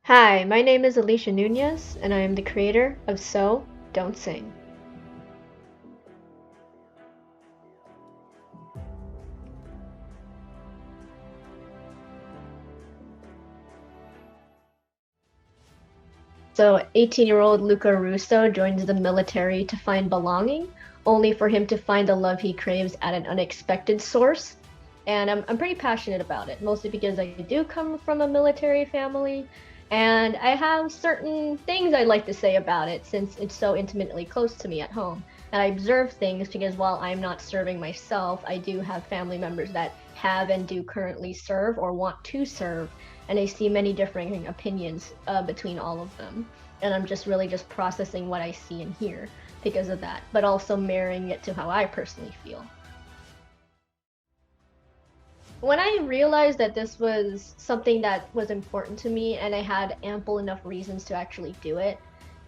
Hi, my name is Alysha Nunez, and I am the creator of Sow Don't Sing. So, 18-year-old Luca Russo joins the military to find belonging, only for him to find the love he craves at an unexpected source. And I'm pretty passionate about it, mostly because I do come from a military family, and I have certain things I'd like to say about it since it's so intimately close to me at home. And I observe things because while I'm not serving myself, I do have family members that have and do currently serve or want to serve, and I see many differing opinions between all of them. And I'm just really just processing what I see and hear because of that, but also marrying it to how I personally feel. When I realized that this was something that was important to me and I had ample enough reasons to actually do it,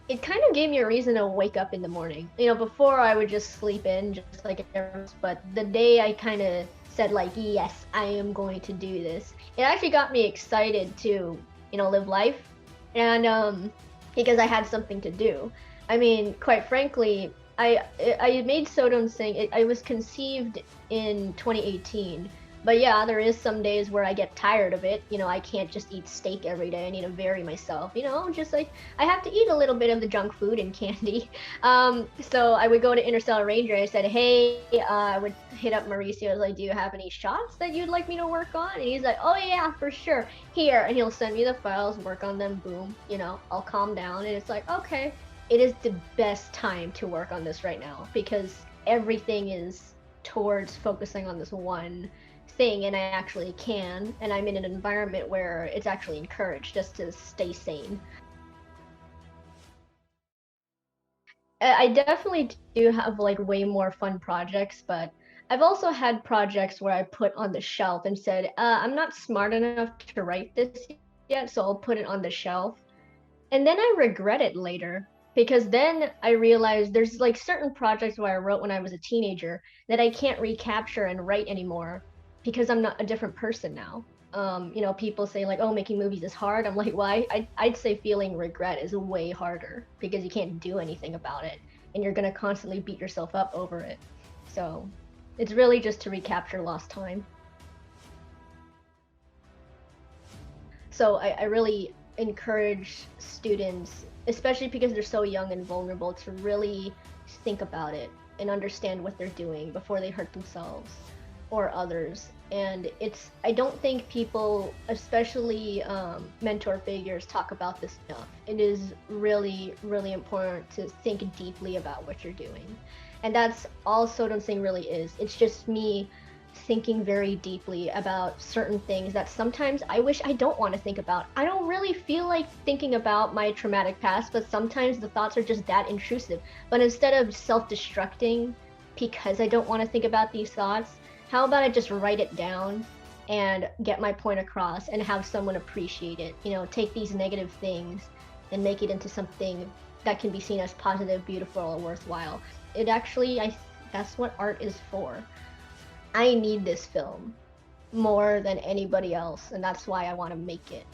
it kind of gave me a reason to wake up in the morning. Before I would just sleep in just like everyone else, but the day I kind of said like, yes, I am going to do this, it actually got me excited to, live life. And because I had something to do. I mean, quite frankly, I made Sow Don't Sing. I was conceived in 2018. But yeah, there is some days where I get tired of it. I can't just eat steak every day. I need to vary myself. Just like I have to eat a little bit of the junk food and candy. So I would go to Interstellar Ranger. I said, hey, I would hit up Mauricio. I was like, do you have any shots that you'd like me to work on? And he's like, oh yeah, for sure. Here, and he'll send me the files, work on them. Boom. I'll calm down, and it's like, okay, it is the best time to work on this right now because everything is towards focusing on this one thing, and I actually can, and I'm in an environment where it's actually encouraged just to stay sane. I definitely do have like way more fun projects, but I've also had projects where I put on the shelf and said, I'm not smart enough to write this yet, so I'll put it on the shelf. And then I regret it later because then I realized there's like certain projects where I wrote when I was a teenager that I can't recapture and write anymore because I'm not a different person now. People say like, "Oh, making movies is hard." I'm like, "Why?" I'd say feeling regret is way harder because you can't do anything about it, and you're gonna constantly beat yourself up over it. So, it's really just to recapture lost time. So I really encourage students, especially because they're so young and vulnerable, to really think about it and understand what they're doing before they hurt themselves or others. And I don't think people, especially mentor figures, talk about this enough. It is really, really important to think deeply about what you're doing. And that's all Sow Don't Sing really is. It's just me thinking very deeply about certain things that sometimes I wish I don't want to think about. I don't really feel like thinking about my traumatic past, but sometimes the thoughts are just that intrusive. But instead of self-destructing because I don't want to think about these thoughts, how about I just write it down and get my point across and have someone appreciate it? Take these negative things and make it into something that can be seen as positive, beautiful, or worthwhile. It actually, that's what art is for. I need this film more than anybody else, and that's why I want to make it.